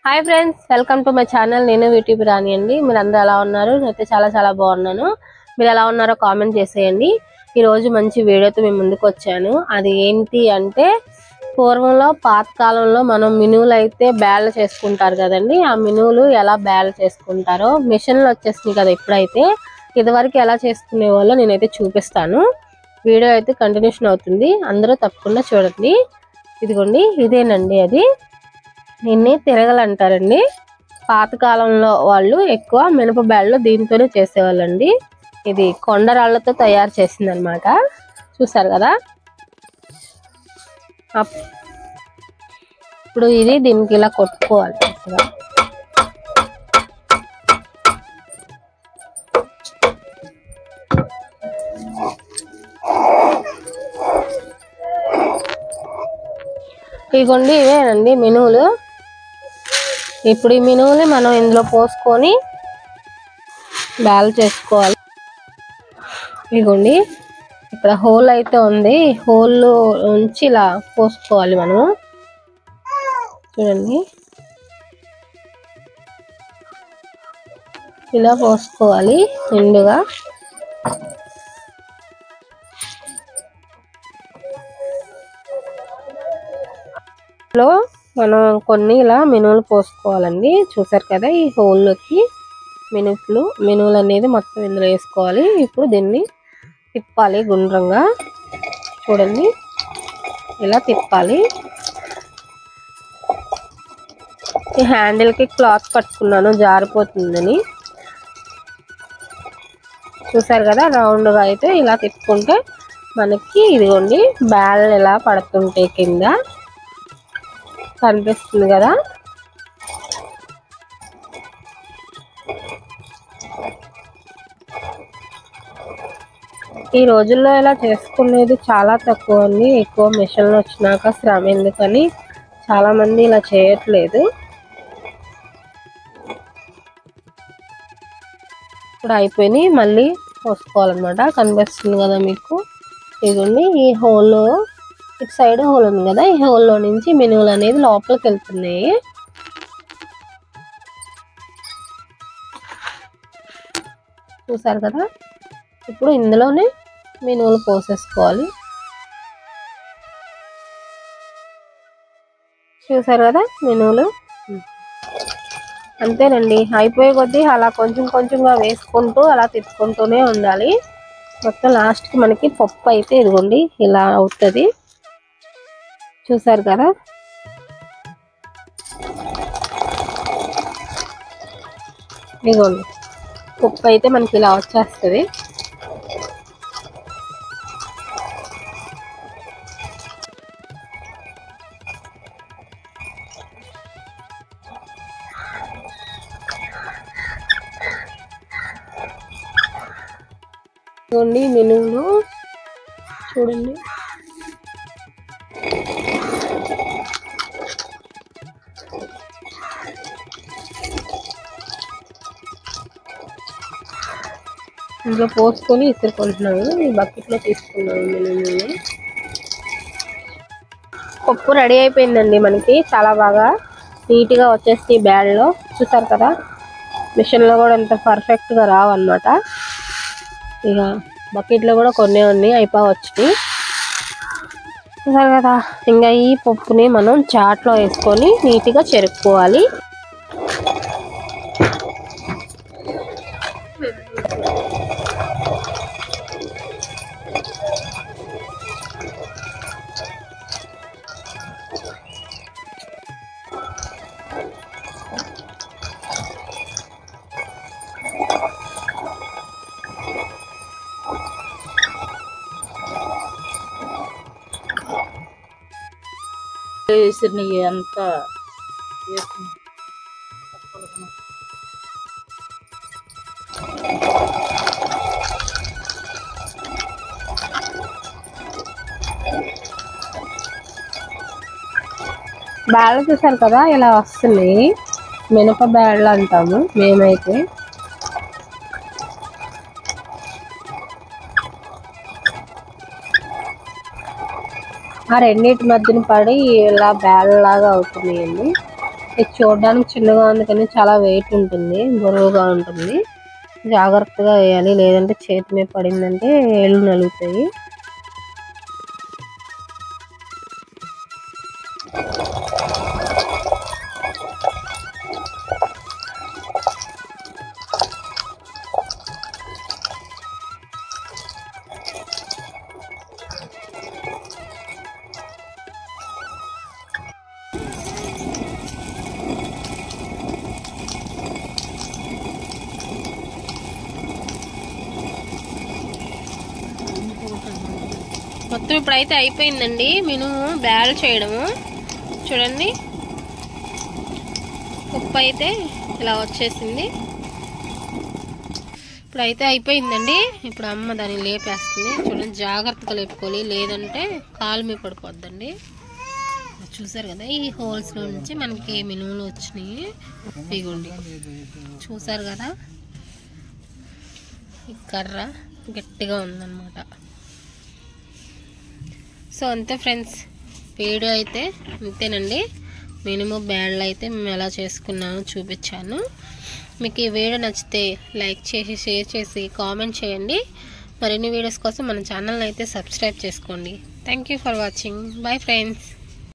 Hi friends, welcome to my channel. నేను YouTube రాణి అండి. మీరు అందరూ ఎలా ఉన్నారు? నేనైతే చాలా బాగున్నాను. మీరు ఎలా ఉన్నారో కామెంట్ చేసేయండి. ఈ రోజు మంచి వీడియోతో మేము ముందుకు వచ్చాను. అది ఏంటి అంటే, పూర్వంలో పాతకాలంలో మనం మినువులు అయితే బ్యాళ్ళు చేసుకుంటారు కదండి. ఆ మినువులు ఎలా బ్యాళ్ళు చేసుకుంటారో మిషన్లు వచ్చేసింది కదా ఇప్పుడైతే. ఇదివరకు ఎలా చేసుకునే వాళ్ళో నేనైతే చూపిస్తాను. వీడియో అయితే కంటిన్యూషన్ అవుతుంది, అందరూ తప్పకుండా చూడండి. ఇదిగోండి, ఇదేనండి అది. దీన్ని తిరగలంటారండి. పాతకాలంలో వాళ్ళు ఎక్కువ మినప బ్యాళ్ళు దీంతోనే చేసేవాళ్ళండి. ఇది కొండరాళ్లతో తయారు చేసింది అనమాట. చూసారు కదా. ఇప్పుడు ఇది దీనికి ఇలా కొట్టుకోవాలి. ఇదిగోండి, ఇవేనండి మినువులు. ఇప్పుడు ఈ మినువుని మనం ఇందులో పోసుకొని బ్యాల్ చేసుకోవాలి. ఇదిగోండి, ఇక్కడ హోల్ అయితే ఉంది. హోల్ ఉంచి ఇలా పోసుకోవాలి మనము. చూడండి, ఇలా పోసుకోవాలి నిండుగా. మనం కొన్ని ఇలా మినువులు పోసుకోవాలండి. చూసారు కదా, ఈ హోల్లోకి మినువులు అనేది మొత్తం ఇందులో వేసుకోవాలి. ఇప్పుడు దీన్ని తిప్పాలి గుండ్రంగా. చూడండి, ఇలా తిప్పాలి. ఈ హ్యాండిల్కి క్లాత్ కట్టుకున్నాను జారిపోతుందని. చూసారు కదా, రౌండ్గా అయితే ఇలా తిప్పుకుంటే మనకి ఇదిగోండి బ్యాల్ ఇలా పడుతుంటే కింద కనిపిస్తుంది కదా. ఈ రోజుల్లో ఇలా చేసుకునేది చాలా తక్కువ అండి. ఎక్కువ మిషన్లు వచ్చినాక శ్రమ ఎందుకని చాలా మంది ఇలా చేయట్లేదు. ఇప్పుడు అయిపోయినాయి, మళ్ళీ పోసుకోవాలన్నమాట. కనిపిస్తుంది కదా మీకు. ఇదిగోండి, ఈ హోల్లో ఇటు సైడ్ హోల్ ఉంది కదా, ఈ హోల్లో నుంచి మినువులు అనేది లోపలికి వెళ్తున్నాయి. చూసారు కదా. ఇప్పుడు ఇందులోనే మినువులు పోసేసుకోవాలి. చూసారు కదా మినువులు. అంతేనండి, అయిపోయే కొద్దీ అలా కొంచెంగా వేసుకుంటూ అలా తిప్పుకుంటూనే ఉండాలి. మొత్తం లాస్ట్కి మనకి పప్పు అయితే ఇదిగోండి ఇలా అవుతుంది. చూసారు కదా. ఇదిగోండి, పప్పు అయితే మనకి ఇలా వచ్చేస్తుంది. ఇదిగోండి మినువులు చూడండి. ఇందులో పోసుకొని ఇసురుకుంటున్నాము. ఈ బకెట్లో తీసుకున్నాము మినుములు. పప్పు రెడీ అయిపోయిందండి మనకి. చాలా బాగా నీట్గా వచ్చేసి బ్యాడ్లో. చూసారు కదా, మిషన్లో కూడా ఎంత పర్ఫెక్ట్గా రావన్నమాట. ఇక బకెట్లో కూడా కొన్ని ఉన్నాయి, అయిపోవచ్చు. చూసారు కదా. ఇంకా ఈ పప్పుని మనం చాట్లో వేసుకొని నీట్గా చెరుక్కోవాలి. వేసినవి అంతా బ్యాళ్ళు చూసారు కదా ఇలా వస్తున్నాయి. మినప బ్యాళ్ళు అంటాము మేమైతే. ఆ రెండింటి మధ్యన పడి ఇలా బ్యాల్ లాగా అవుతున్నాయండి. ఇది చూడడానికి చిన్నగా ఉంది కానీ చాలా వెయిట్ ఉంటుంది, బరువుగా ఉంటుంది. జాగ్రత్తగా వేయాలి, లేదంటే చేతి మీద పడిందంటే ఏళ్ళు నలుగుతాయి. మొత్తం ఇప్పుడైతే అయిపోయిందండి మినుము బ్యాల్ చేయడము. చూడండి, ఉప్పు అయితే ఇలా వచ్చేసింది. ఇప్పుడైతే అయిపోయిందండి. ఇప్పుడు అమ్మ దాన్ని లేపేస్తుంది. చూడండి, జాగ్రత్తగా లేపుకోవాలి, లేదంటే కాలు మీద పడిపోద్దండి. చూసారు కదా, ఈ హోల్స్లో నుంచి మనకి మినుములు వచ్చినాయి. ఇగోండి, చూసారు కదా, ఈ కర్ర గట్టిగా ఉందన్నమాట. సో అంతే ఫ్రెండ్స్, వీడియో అయితే అంతేనండి. మినుము బ్యాళ్ళు అయితే మేము ఎలా చేసుకున్నామో చూపించాను. మీకు ఈ వీడియో నచ్చితే లైక్ చేసి, షేర్ చేసి, కామెంట్ చేయండి. మరిన్ని వీడియోస్ కోసం మన ఛానల్ని అయితే సబ్స్క్రైబ్ చేసుకోండి. Thank you for watching. Bye friends.